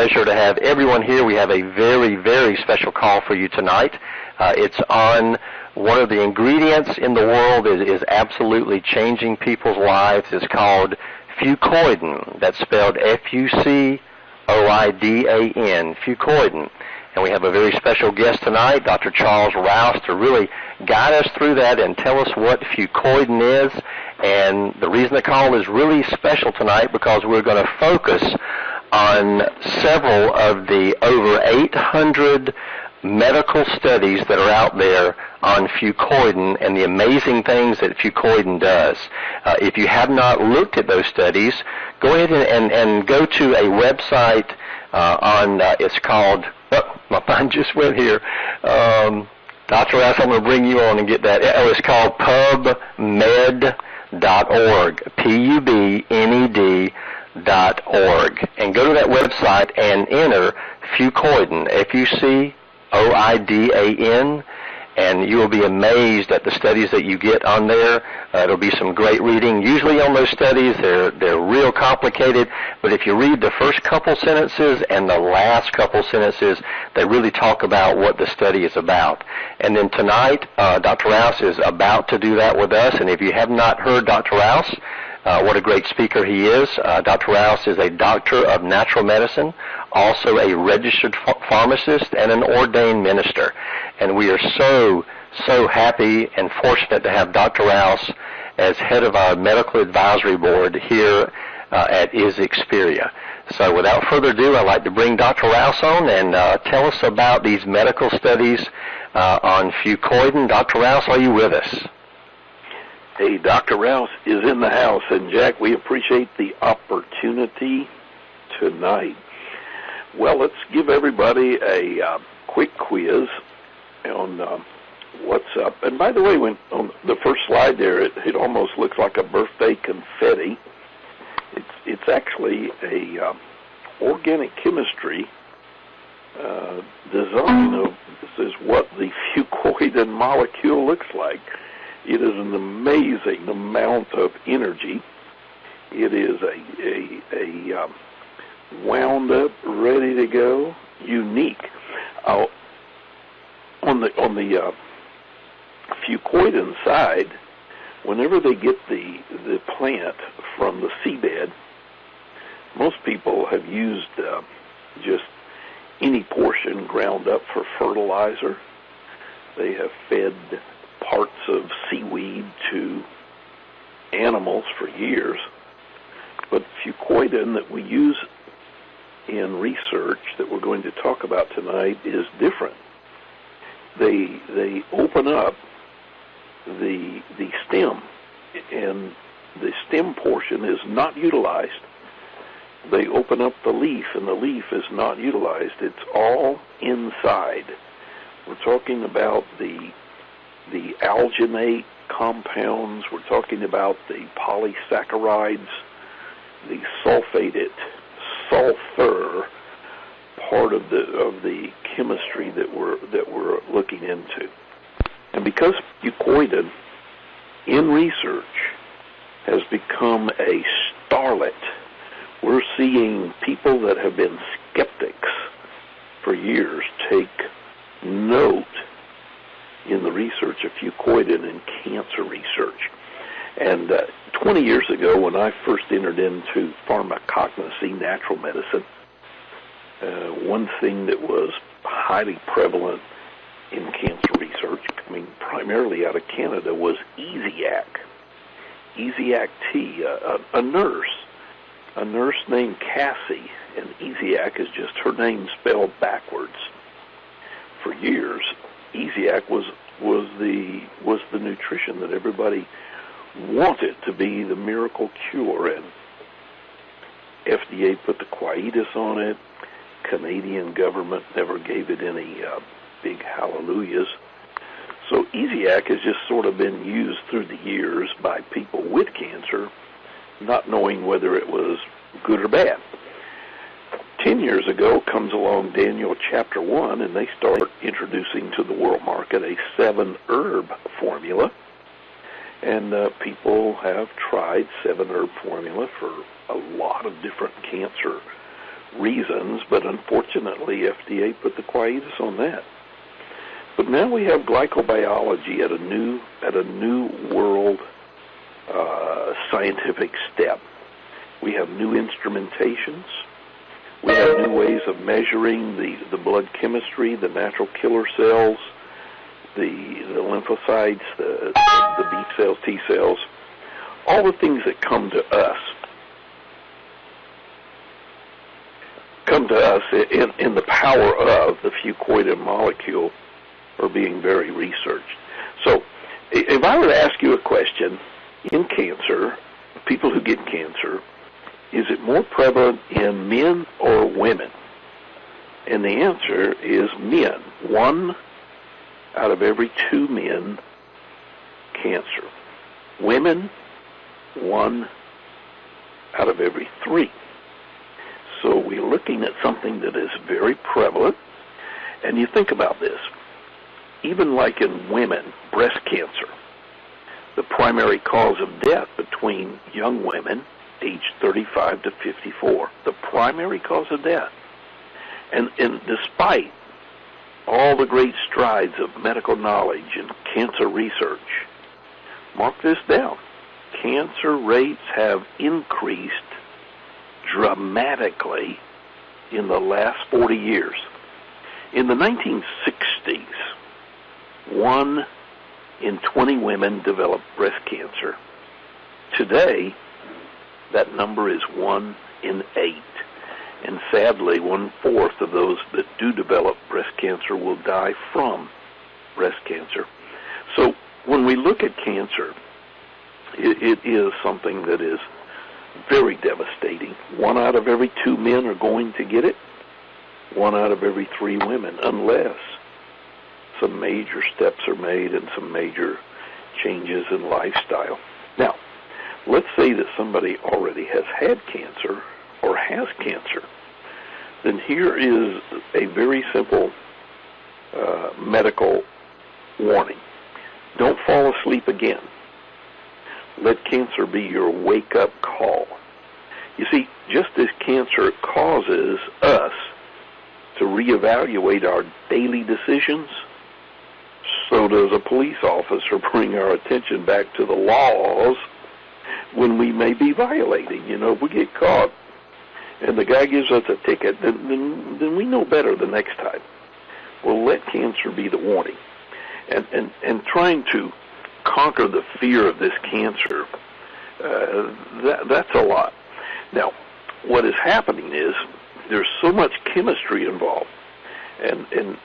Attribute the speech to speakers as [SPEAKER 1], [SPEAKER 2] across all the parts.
[SPEAKER 1] pleasure to have everyone here. We have a very, very special call for you tonight. It's on one of the ingredients in the world that is absolutely changing people's lives. It's called Fucoidan. That's spelled Fucoidan, Fucoidan. And we have a very special guest tonight, Dr. Charles Rouse, to really guide us through that and tell us what Fucoidan is. And the reason the call is really special tonight because we're going to focus on several of the over 800 medical studies that are out there on Fucoidan and the amazing things that Fucoidan does. If you have not looked at those studies, go ahead and go to a website it's called, my mind just went here. Dr. Rouse, I'm going to bring you on and get that. It's called pubmed.org, pubmed.org. And go to that website and enter Fucoidan, Fucoidan, and you will be amazed at the studies that you get on there. It'll be some great reading. Usually on those studies, they're real complicated, but if you read the first couple sentences and the last couple sentences, they really talk about what the study is about. And then tonight, Dr. Rouse is about to do that with us, and if you have not heard Dr. Rouse, what a great speaker he is. Dr. Rouse is a doctor of natural medicine, also a registered pharmacist, and an ordained minister. And we are so happy and fortunate to have Dr. Rouse as head of our medical advisory board here at Xperia. So without further ado, I'd like to bring Dr. Rouse on and tell us about these medical studies on Fucoidan. Dr. Rouse, are you with us?
[SPEAKER 2] Hey, Dr. Rouse is in the house, and Jack, we appreciate the opportunity tonight. Well, let's give everybody a quick quiz on what's up. And by the way, when on the first slide there, it almost looks like a birthday confetti. It's actually a organic chemistry design of this is what the Fucoidan molecule looks like. It is an amazing amount of energy. It is a wound up, ready to go, unique. On the Fucoidan side, whenever they get the plant from the seabed, most people have used just any portion ground up for fertilizer. They have fed parts of seaweed to animals for years, but Fucoidan that we use in research that we're going to talk about tonight is different. They open up the stem, and the stem portion is not utilized. They open up the leaf, and the leaf is not utilized. It's all inside. We're talking about the alginate compounds, we're talking about the polysaccharides, the sulfated sulfur part of the chemistry that we're looking into. And because Fucoidan in research has become a starlet, we're seeing people that have been skeptics for years take note in the research of Fucoidan in cancer research. And 20 years ago, when I first entered into pharmacognosy, natural medicine, one thing that was highly prevalent in cancer research, coming primarily out of Canada, was Easiac. Easiac tea, a nurse named Cassie, and Easiac is just her name spelled backwards. For years, Easiac was the nutrition that everybody wanted to be the miracle cure, and FDA put the quietus on it. Canadian government never gave it any big hallelujahs. So Easiac has just sort of been used through the years by people with cancer, not knowing whether it was good or bad. 10 years ago comes along Daniel chapter 1, and they start introducing to the world market a 7-herb formula. And people have tried 7-herb formula for a lot of different cancer reasons, but unfortunately FDA put the quietus on that. But now we have glycobiology at a new world scientific step. We have new instrumentations. We have new ways of measuring the blood chemistry, the natural killer cells, the lymphocytes, the B cells, T cells, all the things that come to us in the power of the fucoidan molecule are being very researched. So if I were to ask you a question, in cancer, people who get cancer, is it more prevalent in men or women? And the answer is men. 1 out of every 2 men, cancer. Women, 1 out of every 3. So we're looking at something that is very prevalent. And you think about this. Even like in women, breast cancer, the primary cause of death between young women aged 35 to 54, the primary cause of death. And despite all the great strides of medical knowledge and cancer research, mark this down, cancer rates have increased dramatically in the last 40 years. In the 1960s, 1 in 20 women developed breast cancer. Today, that number is 1 in 8. And sadly, 1/4 of those that do develop breast cancer will die from breast cancer. So when we look at cancer, it is something that is very devastating. 1 out of every 2 men are going to get it. 1 out of every 3 women, unless some major steps are made and some major changes in lifestyle. Now, let's say that somebody already has had cancer or has cancer. Then here is a very simple medical warning. Don't fall asleep again. Let cancer be your wake-up call. You see, just as cancer causes us to reevaluate our daily decisions, so does a police officer bring our attention back to the laws when we may be violating. You know, if we get caught and the guy gives us a ticket, then we know better the next time. Well, let cancer be the warning. And trying to conquer the fear of this cancer, that's a lot. Now, what is happening is there's so much chemistry involved. And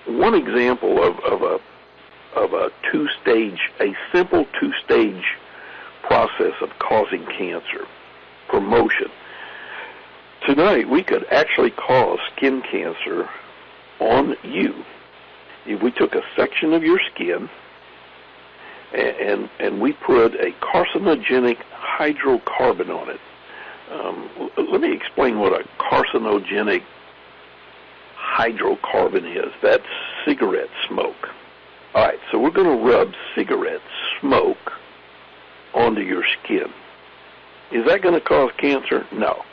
[SPEAKER 2] one example of a simple two-stage process of causing cancer, promotion. Tonight, we could actually cause skin cancer on you if we took a section of your skin and we put a carcinogenic hydrocarbon on it. Let me explain what a carcinogenic hydrocarbon is. That's cigarette smoke. All right, so we're going to rub cigarette smoke onto your skin. Is that going to cause cancer? No.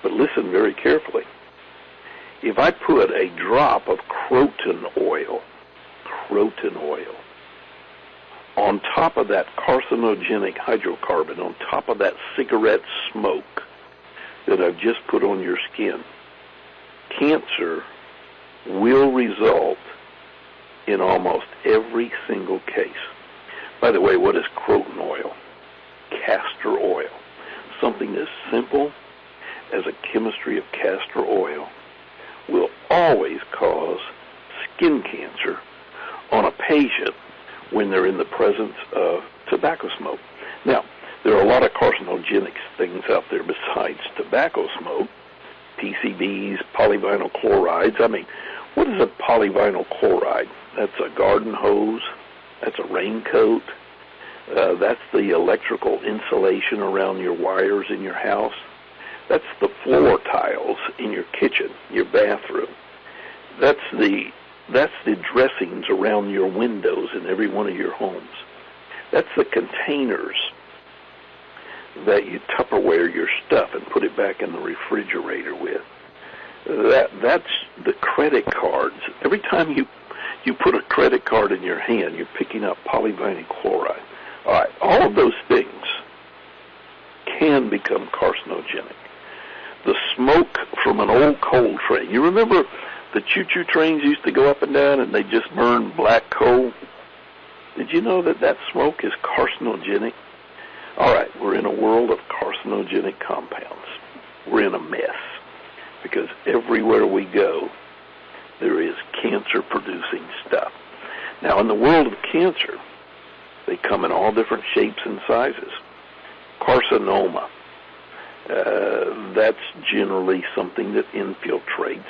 [SPEAKER 2] But listen very carefully. If I put a drop of croton oil on top of that carcinogenic hydrocarbon, on top of that cigarette smoke that I've just put on your skin, cancer will result in almost every single case. By the way, what is croton oil? Castor oil. Something as simple as a chemistry of castor oil will always cause skin cancer on a patient when they're in the presence of tobacco smoke. Now, there are a lot of carcinogenic things out there besides tobacco smoke. PCBs, polyvinyl chlorides. I mean, what is a polyvinyl chloride? That's a garden hose. That's a raincoat. That's the electrical insulation around your wires in your house. That's the floor tiles in your kitchen, your bathroom. That's the dressings around your windows in every one of your homes. That's the containers that you Tupperware your stuff and put it back in the refrigerator with. That's the credit cards. Every time you put a credit card in your hand, you're picking up polyvinyl chloride. All right, all of those things can become carcinogenic. The smoke from an old coal train. You remember the choo-choo trains used to go up and down and they just burn black coal? Did you know that that smoke is carcinogenic? All right, we're in a world of carcinogenic compounds. We're in a mess because everywhere we go, there is cancer-producing stuff. Now, in the world of cancer, they come in all different shapes and sizes. Carcinoma, that's generally something that infiltrates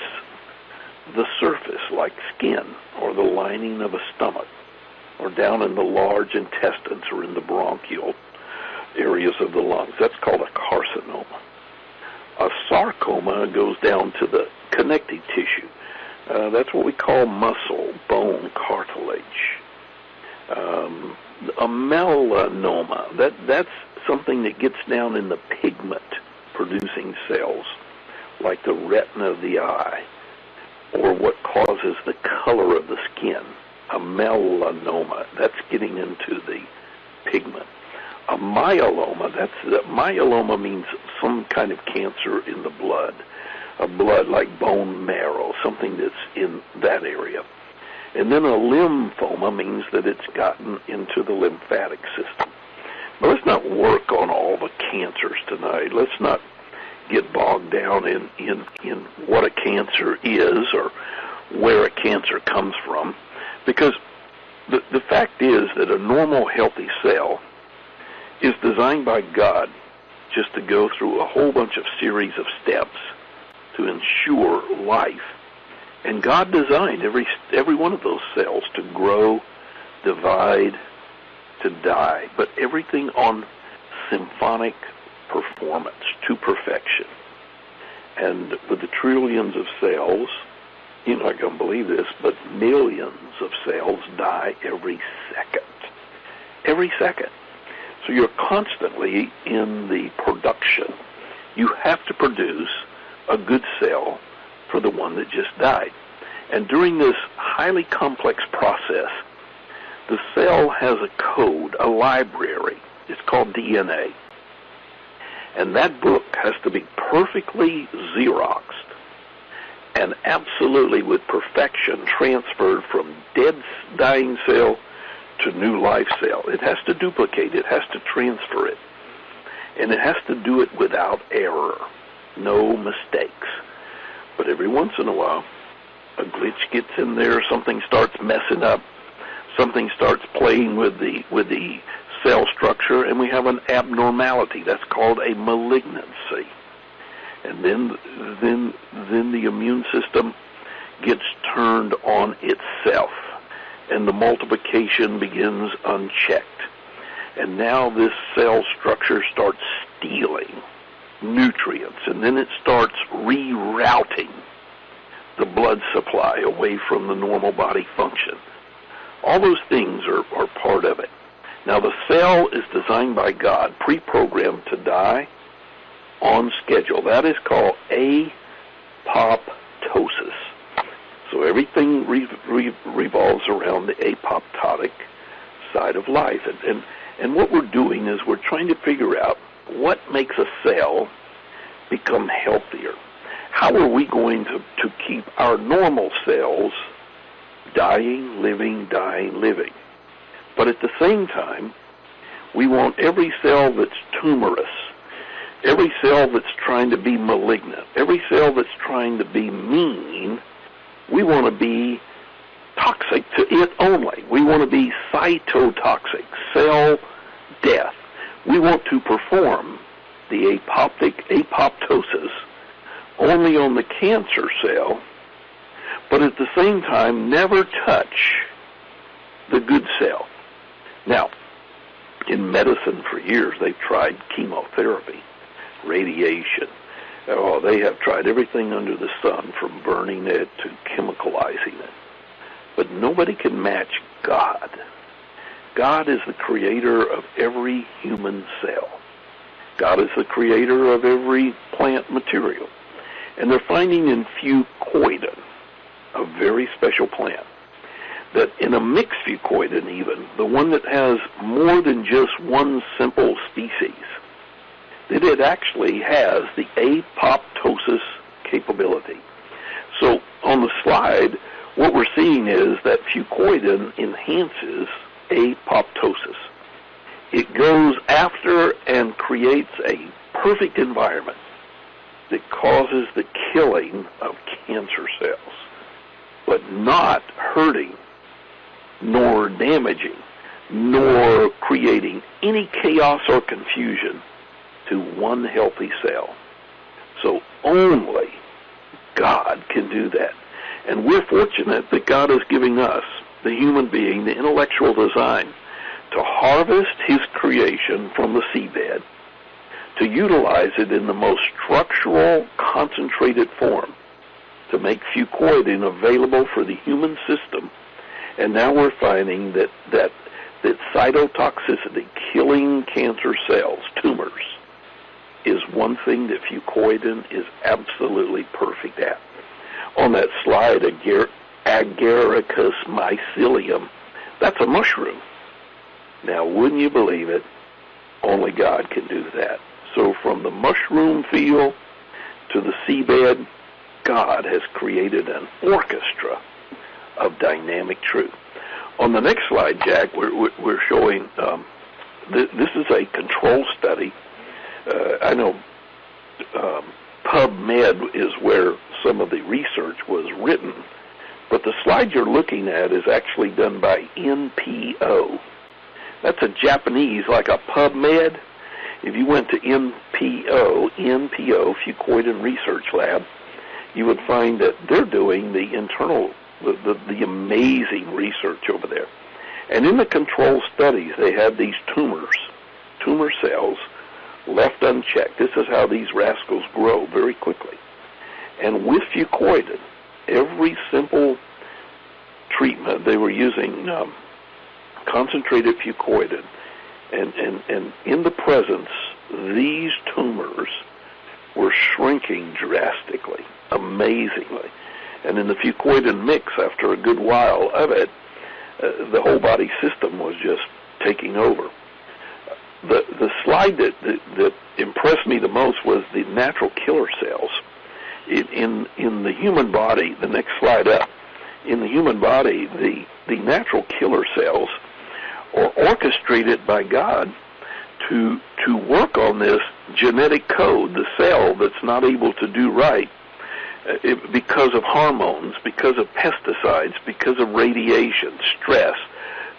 [SPEAKER 2] the surface, like skin or the lining of a stomach, or down in the large intestines or in the bronchial areas of the lungs. That's called a carcinoma. A sarcoma goes down to the connective tissue. That's what we call muscle, bone, cartilage. A melanoma, that's something that gets down in the pigment-producing cells, like the retina of the eye, or what causes the color of the skin. A melanoma, that's getting into the pigment. A myeloma, myeloma means some kind of cancer in the blood, a blood like bone marrow, something that's in that area. And then a lymphoma means that it's gotten into the lymphatic system. But let's not work on all the cancers tonight. Let's not get bogged down in what a cancer is or where a cancer comes from, because the fact is that a normal, healthy cell is designed by God just to go through a whole bunch of series of steps to ensure life. And God designed every one of those cells to grow, divide, to die, but everything on symphonic performance to perfection. And with the trillions of cells, you're not going to believe this, but millions of cells die every second. Every second. So you're constantly in the production. You have to produce a good cell for the one that just died. And during this highly complex process, the cell has a code, a library. It's called DNA. And that book has to be perfectly Xeroxed and absolutely with perfection transferred from dead dying cell to new life cell. It has to duplicate. It has to transfer it. And it has to do it without error. No mistakes. But every once in a while, a glitch gets in there, something starts messing up, something starts playing with the cell structure, and we have an abnormality. That's called a malignancy. And then the immune system gets turned on itself, and the multiplication begins unchecked. And now this cell structure starts stealing nutrients, and then it starts rerouting the blood supply away from the normal body function. All those things are part of it. Now, the cell is designed by God, pre-programmed to die on schedule. That is called apoptosis. So everything revolves around the apoptotic side of life. And what we're doing is we're trying to figure out what makes a cell become healthier. How are we going to keep our normal cells dying, living, dying, living? But at the same time, we want every cell that's tumorous, every cell that's trying to be malignant, every cell that's trying to be mean, we want to be toxic to it only. We want to be cytotoxic, cell death. We want to perform the apoptosis only on the cancer cell, but at the same time never touch the good cell. Now, in medicine for years, they've tried chemotherapy, radiation. Oh, they have tried everything under the sun, from burning it to chemicalizing it. But nobody can match God. God is the creator of every human cell. God is the creator of every plant material. And they're finding in Fucoidan, a very special plant, that in a mixed Fucoidan even, the one that has more than just one simple species, that it actually has the apoptosis capability. So on the slide, what we're seeing is that Fucoidan enhances apoptosis. It goes after and creates a perfect environment that causes the killing of cancer cells, but not hurting, nor damaging, nor creating any chaos or confusion to one healthy cell. So only God can do that. And we're fortunate that God is giving us, the human being, the intellectual design, to harvest his creation from the seabed, to utilize it in the most structural, concentrated form, to make Fucoidan available for the human system. And now we're finding that cytotoxicity, killing cancer cells, tumors, is one thing that Fucoidan is absolutely perfect at. On that slide, Agaricus mycelium, that's a mushroom. Now, wouldn't you believe it? Only God can do that. So from the mushroom field to the seabed, God has created an orchestra of dynamic truth. On the next slide, Jack, we're showing this is a control study. I know PubMed is where some of the research was written, but the slide you're looking at is actually done by NPO. That's a Japanese, like a PubMed. If you went to NPO, Fucoidan Research Lab, you would find that they're doing the internal, the amazing research over there. And in the control studies, they have these tumor cells left unchecked. This is how these rascals grow very quickly. And with Fucoidan, every simple treatment, they were using concentrated Fucoidan, and in the presence, these tumors were shrinking drastically, amazingly. And in the Fucoidan mix, after a good while of it, the whole body system was just taking over. The slide that impressed me the most was the natural killer cells. In the human body, the next slide up, in the human body, the natural killer cells are orchestrated by God to work on this genetic code, the cell that's not able to do right because of hormones, because of pesticides, because of radiation, stress,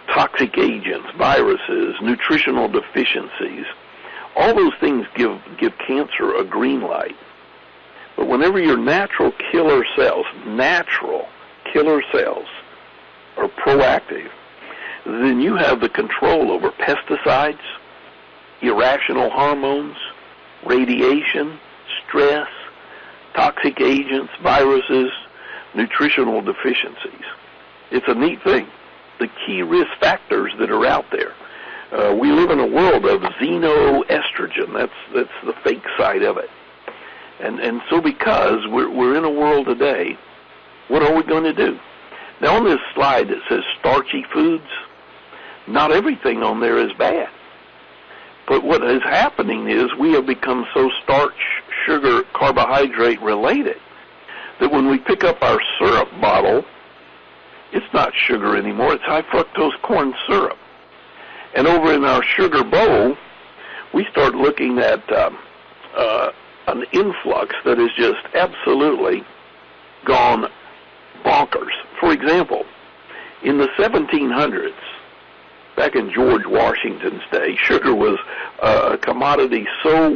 [SPEAKER 2] toxic agents, viruses, nutritional deficiencies. All those things give cancer a green light. But whenever your natural killer cells are proactive, then you have the control over pesticides, irrational hormones, radiation, stress, toxic agents, viruses, nutritional deficiencies. It's a neat thing. The key risk factors that are out there. We live in a world of xenoestrogen. That's the fake side of it. And so because we're in a world today, what are we going to do? Now on this slide that says starchy foods, not everything on there is bad. But what is happening is we have become so starch, sugar, carbohydrate related that when we pick up our syrup bottle, it's not sugar anymore, it's high fructose corn syrup. And over in our sugar bowl, we start looking at an influx that is just absolutely gone bonkers. For example, in the 1700s, back in George Washington's day, sugar was a commodity so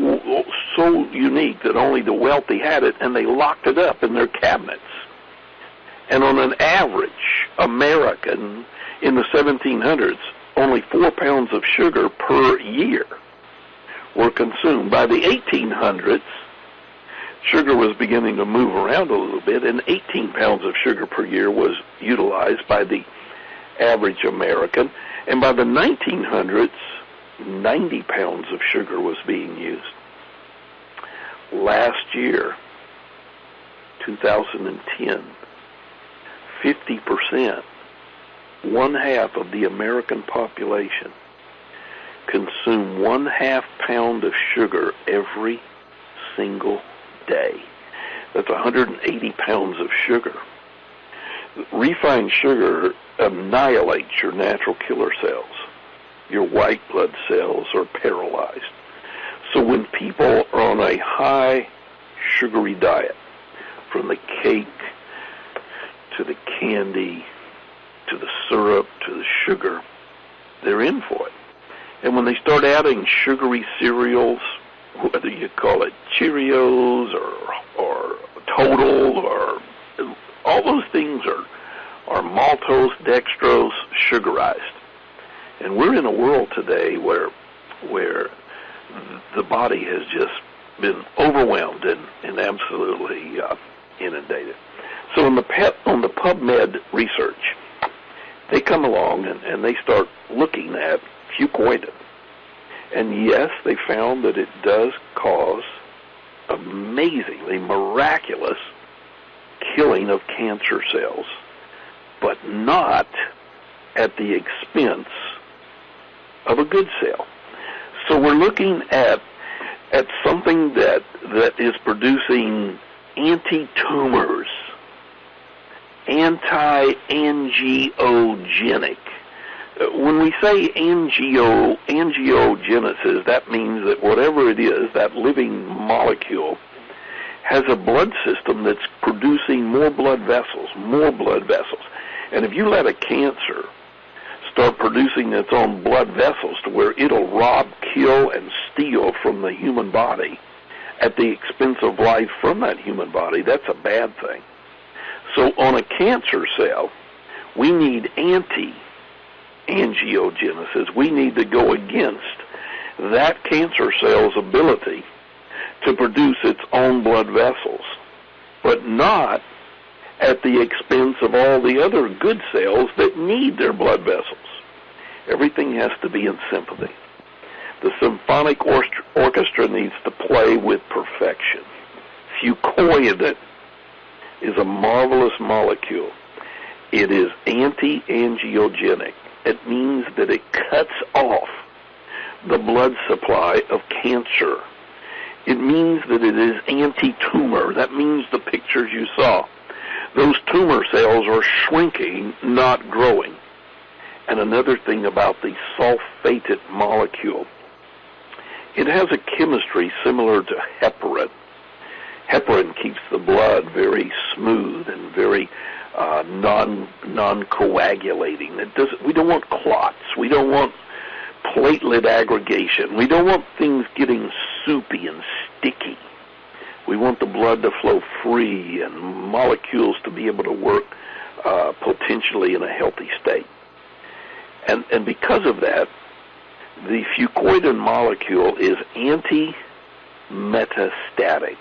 [SPEAKER 2] unique that only the wealthy had it, and they locked it up in their cabinets. And on an average American in the 1700s, only 4 pounds of sugar per year were consumed. By the 1800s, sugar was beginning to move around a little bit, and 18 pounds of sugar per year was utilized by the average American. And by the 1900s, 90 pounds of sugar was being used. Last year, 2010, 50%, one half of the American population consume 1/2 pound of sugar every single day. That's 180 pounds of sugar. Refined sugar annihilates your natural killer cells. Your white blood cells are paralyzed. So when people are on a high sugary diet, from the cake to the candy to the syrup to the sugar, they're in for it. And when they start adding sugary cereals, whether you call it Cheerios or Total or all those things are maltose, dextrose, sugarized. And we're in a world today where the body has just been overwhelmed and absolutely inundated. So on the PubMed research, they come along and they start looking at Fucoidan. And yes, they found that it does cause amazingly miraculous killing of cancer cells, but not at the expense of a good cell. So we're looking at something that is producing anti-tumors, anti-angiogenic. When we say angiogenesis, that means that whatever it is, that living molecule has a blood system that's producing more blood vessels. And if you let a cancer start producing its own blood vessels to where it'll rob, kill, and steal from the human body at the expense of life from that human body, that's a bad thing. So on a cancer cell, we need anti-angiogenesis. We need to go against that cancer cell's ability to produce its own blood vessels, but not at the expense of all the other good cells that need their blood vessels. Everything has to be in sympathy. The symphonic orchestra needs to play with perfection. Fucoidan is a marvelous molecule. It is anti-angiogenic. It means that it cuts off the blood supply of cancer. It means that it is anti-tumor. That means the pictures you saw. Those tumor cells are shrinking, not growing. And another thing about the sulfated molecule, it has a chemistry similar to heparin. Heparin keeps the blood very smooth and very non-coagulating. We don't want clots. We don't want platelet aggregation. We don't want things getting soupy and sticky. We want the blood to flow free and molecules to be able to work potentially in a healthy state. And because of that, the fucoidan molecule is anti-metastatic.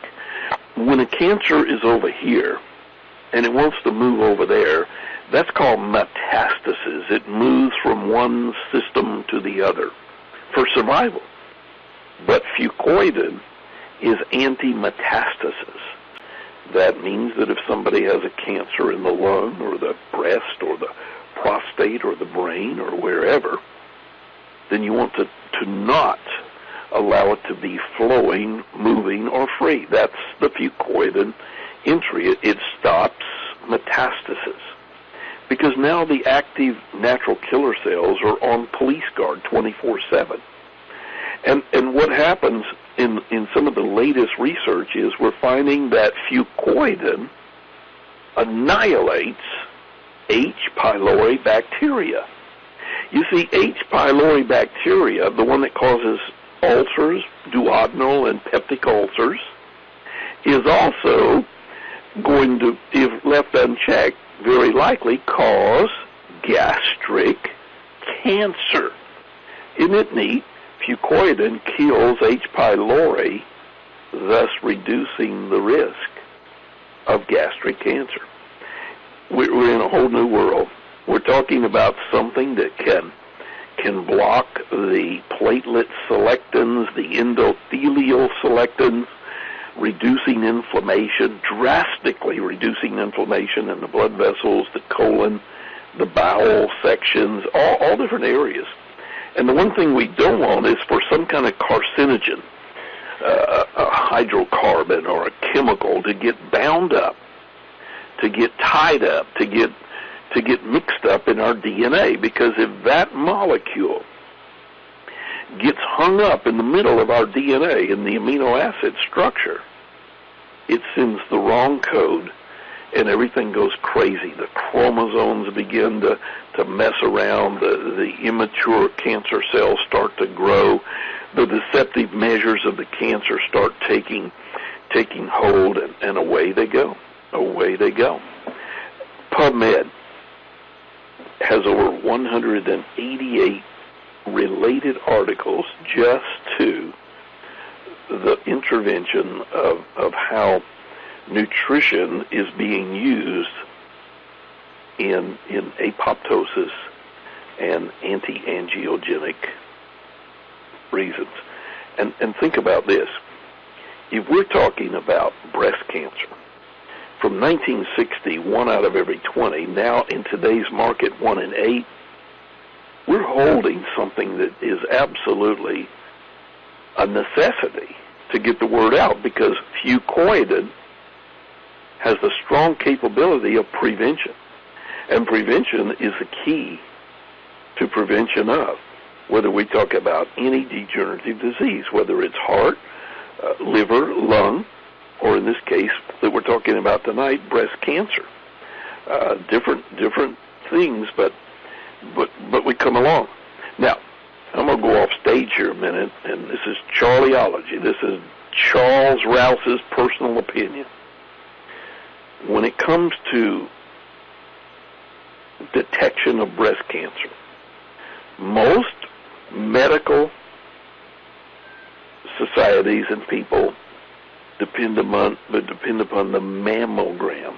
[SPEAKER 2] When a cancer is over here and it wants to move over there, that's called metastasis. It moves from one system to the other for survival. But fucoidan is anti-metastasis. That means that if somebody has a cancer in the lung or the breast or the prostate or the brain or wherever, then you want to not allow it to be flowing, moving, or free. That's the fucoidan entry. It stops metastasis. Because now the active natural killer cells are on police guard 24/7. And what happens in some of the latest research is we're finding that fucoidan annihilates H. pylori bacteria. You see, H. pylori bacteria, the one that causes ulcers, duodenal and peptic ulcers, is also going to, if left unchecked, very likely cause gastric cancer. Isn't it neat? Fucoidan kills H. pylori, thus reducing the risk of gastric cancer. We're in a whole new world. We're talking about something that can can block the platelet selectins, the endothelial selectins, reducing inflammation, drastically reducing inflammation in the blood vessels, the colon, the bowel sections, all different areas. And the one thing we don't want is for some kind of carcinogen, a hydrocarbon or a chemical to get bound up, to get tied up, to get mixed up in our DNA, because if that molecule gets hung up in the middle of our DNA in the amino acid structure, it sends the wrong code and everything goes crazy. The chromosomes begin to mess around, the immature cancer cells start to grow, the deceptive measures of the cancer start taking hold, and away they go. Away they go. PubMed has over 188 related articles just to the intervention of how nutrition is being used in apoptosis and anti-angiogenic reasons. And think about this. If we're talking about breast cancer, from 1960, 1 out of every 20, now in today's market, 1 in 8, we're holding something that is absolutely a necessity to get the word out, because Fucoidan has the strong capability of prevention. And prevention is the key to prevention of, whether we talk about any degenerative disease, whether it's heart, liver, lung, or in this case that we're talking about tonight, breast cancer. Different things, but we come along. Now, I'm going to go off stage here a minute, and this is Charlieology. This is Charles Rouse's personal opinion. When it comes to detection of breast cancer, most medical societies and people depend upon the mammogram.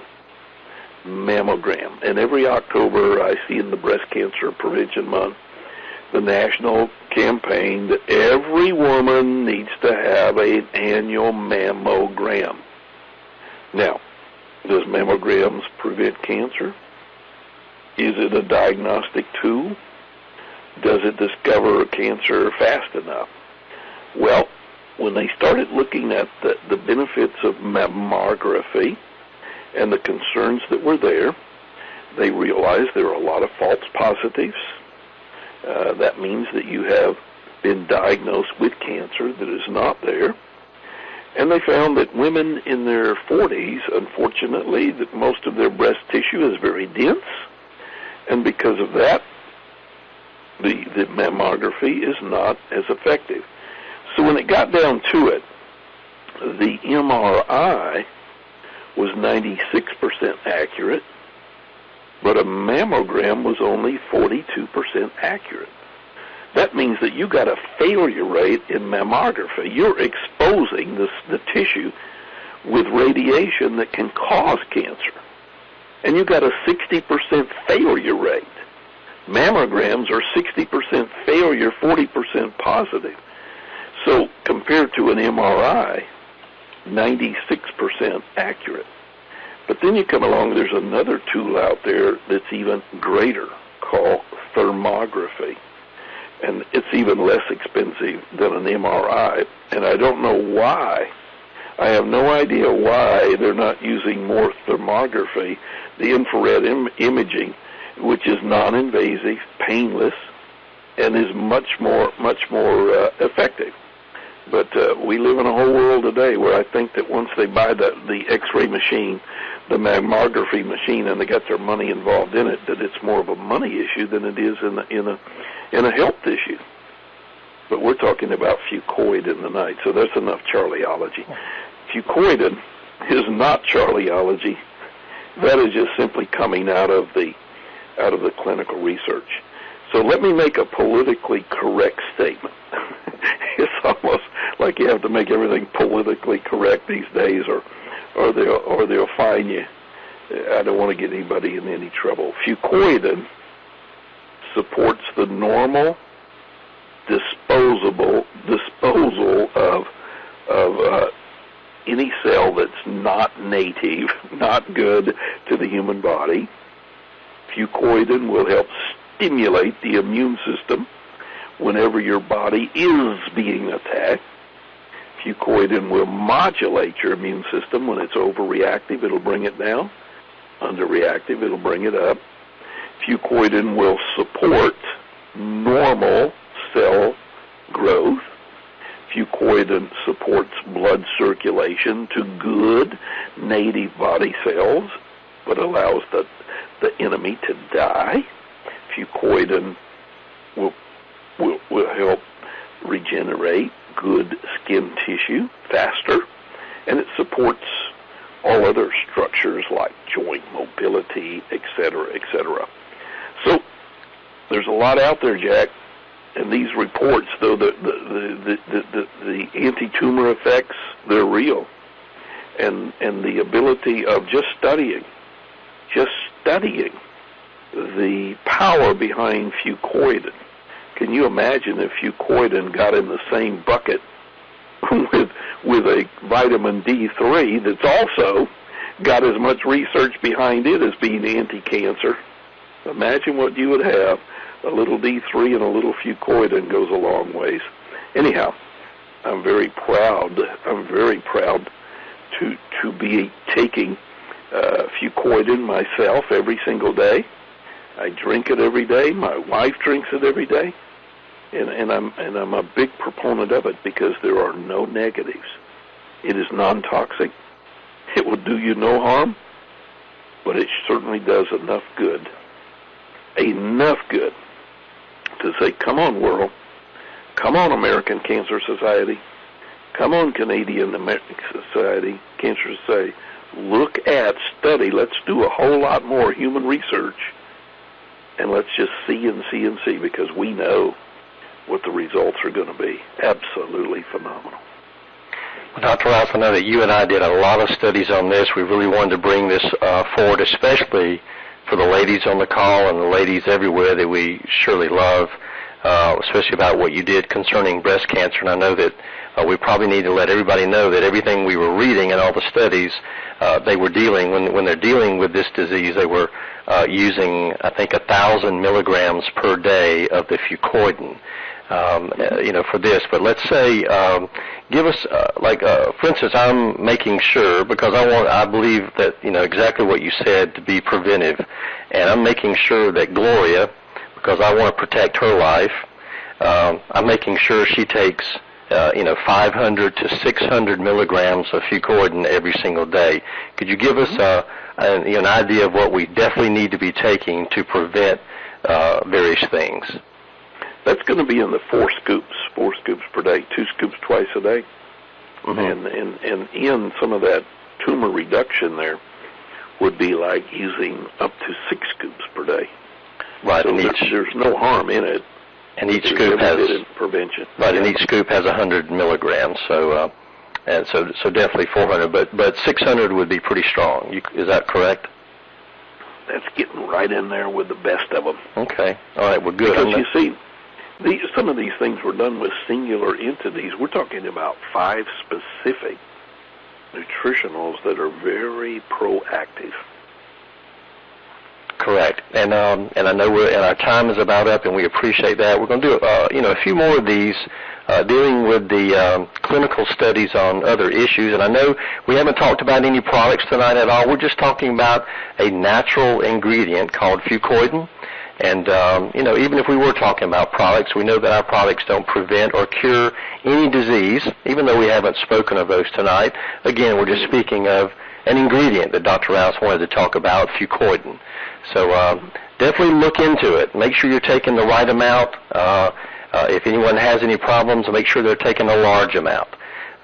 [SPEAKER 2] And every October I see in the Breast Cancer Prevention Month the national campaign that every woman needs to have an annual mammogram. Now, does mammograms prevent cancer? Is it a diagnostic tool? Does it discover cancer fast enough? Well, when they started looking at the benefits of mammography and the concerns that were there, they realized there are a lot of false positives. That means that you have been diagnosed with cancer that is not there. And they found that women in their 40s, unfortunately, that most of their breast tissue is very dense. And because of that, the mammography is not as effective. So when it got down to it, the MRI was 96% accurate, but a mammogram was only 42% accurate. That means that you got a failure rate in mammography. You're exposing the tissue with radiation that can cause cancer. And you got a 60% failure rate. Mammograms are 60% failure, 40% positive. So compared to an MRI, 96% accurate. But then you come along, there's another tool out there that's even greater called thermography. And it's even less expensive than an MRI. And I don't know why. I have no idea why they're not using more thermography, the infrared imaging, which is non-invasive, painless, and is much more effective. But we live in a whole world today where I think that once they buy the X-ray machine, the mammography machine, and they got their money involved in it, that it's more of a money issue than it is in a health issue. But we're talking about Fucoidan tonight, so that's enough Charlieology. Fucoidan is not Charlieology. That is just simply coming out of the clinical research. So let me make a politically correct statement. It's almost like you have to make everything politically correct these days, or they'll fine you. I don't want to get anybody in any trouble. Fucoidan supports the normal disposal of any cell that's not native, not good to the human body. Fucoidan will help stimulate the immune system whenever your body is being attacked. Fucoidan will modulate your immune system. When it's overreactive, it'll bring it down. Underreactive, it'll bring it up. Fucoidan will support normal cell growth. Fucoidan supports blood circulation to good native body cells, but allows the enemy to die. Fucoidan will help regenerate good skin tissue faster, and it supports all other structures like joint mobility, etc., etc. So there's a lot out there, Jack, and these reports, though the anti-tumor effects, they're real, and the ability of just studying the power behind Fucoidan. Can you imagine if Fucoidan got in the same bucket with a vitamin D3 that's also got as much research behind it as being anti-cancer? Imagine what you would have. A little D3 and a little Fucoidan goes a long ways. Anyhow, I'm very proud to be taking Fucoidan myself every single day. I drink it every day. My wife drinks it every day, and I'm a big proponent of it because there are no negatives. It is non-toxic. It will do you no harm, but it certainly does enough good to say, come on, world, come on, American Cancer Society, come on, Canadian American Society, Cancer Society, look at, study, let's do a whole lot more human research, and let's just see and see and see, because we know what the results are going to be. Absolutely phenomenal.
[SPEAKER 1] Well, Dr. Rouse, I know that you and I did a lot of studies on this. We really wanted to bring this forward, especially for the ladies on the call and the ladies everywhere that we surely love, especially about what you did concerning breast cancer. And I know that we probably need to let everybody know that everything we were reading and all the studies, they were dealing, when they're dealing with this disease, they were using, I think, 1,000 milligrams per day of the Fucoidan, for this. But let's say, give us, for instance, I'm making sure, because I believe that, exactly what you said, to be preventive, and I'm making sure that Gloria, because I want to protect her life, I'm making sure she takes 500 to 600 milligrams of Fucoidan every single day. Could you give us an idea of what we definitely need to be taking to prevent various things?
[SPEAKER 2] That's going to be in the 4 scoops per day, 2 scoops twice a day. Mm-hmm. And in some of that tumor reduction there would be like using up to 6 scoops per day.
[SPEAKER 1] Right.
[SPEAKER 2] So there's no harm in it.
[SPEAKER 1] And each scoop has
[SPEAKER 2] prevention.
[SPEAKER 1] Right, and each scoop has 100 milligrams. So definitely 400, but 600 would be pretty strong. Is that correct?
[SPEAKER 2] That's getting right in there with the best of them.
[SPEAKER 1] Okay. All right. Well, good.
[SPEAKER 2] Because you see, some of these things were done with singular entities. We're talking about 5 specific nutritionals that are very proactive.
[SPEAKER 1] Correct. And I know our time is about up, and we appreciate that. We're going to do a few more of these dealing with the clinical studies on other issues. And I know we haven't talked about any products tonight at all. We're just talking about a natural ingredient called Fucoidan. And, even if we were talking about products, we know that our products don't prevent or cure any disease, even though we haven't spoken of those tonight. Again, we're just speaking of an ingredient that Dr. Rouse wanted to talk about, Fucoidan. So definitely look into it. Make sure you're taking the right amount. If anyone has any problems, make sure they're taking a large amount.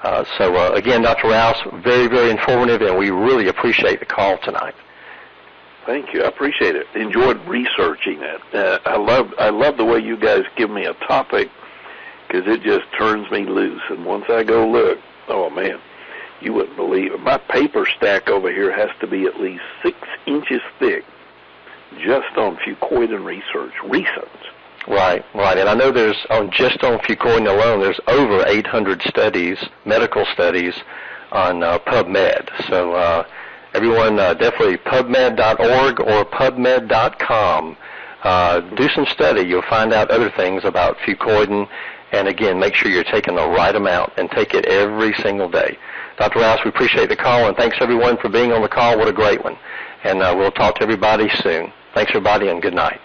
[SPEAKER 1] Again, Dr. Rouse, very, very informative, and we really appreciate the call tonight.
[SPEAKER 2] Thank you. I appreciate it. Enjoyed researching it. I love the way you guys give me a topic, because it just turns me loose. And once I go look, oh, man, you wouldn't believe it. My paper stack over here has to be at least 6 inches thick just on Fucoidan research. Recent.
[SPEAKER 1] Right. And I know there's, just on Fucoidan alone, there's over 800 studies, medical studies, on PubMed. So everyone, definitely PubMed.org or PubMed.com. Do some study. You'll find out other things about Fucoidan. And again, make sure you're taking the right amount and take it every single day. Dr. Rouse, we appreciate the call, and thanks everyone for being on the call. What a great one. And we'll talk to everybody soon. Thanks everybody, and good night.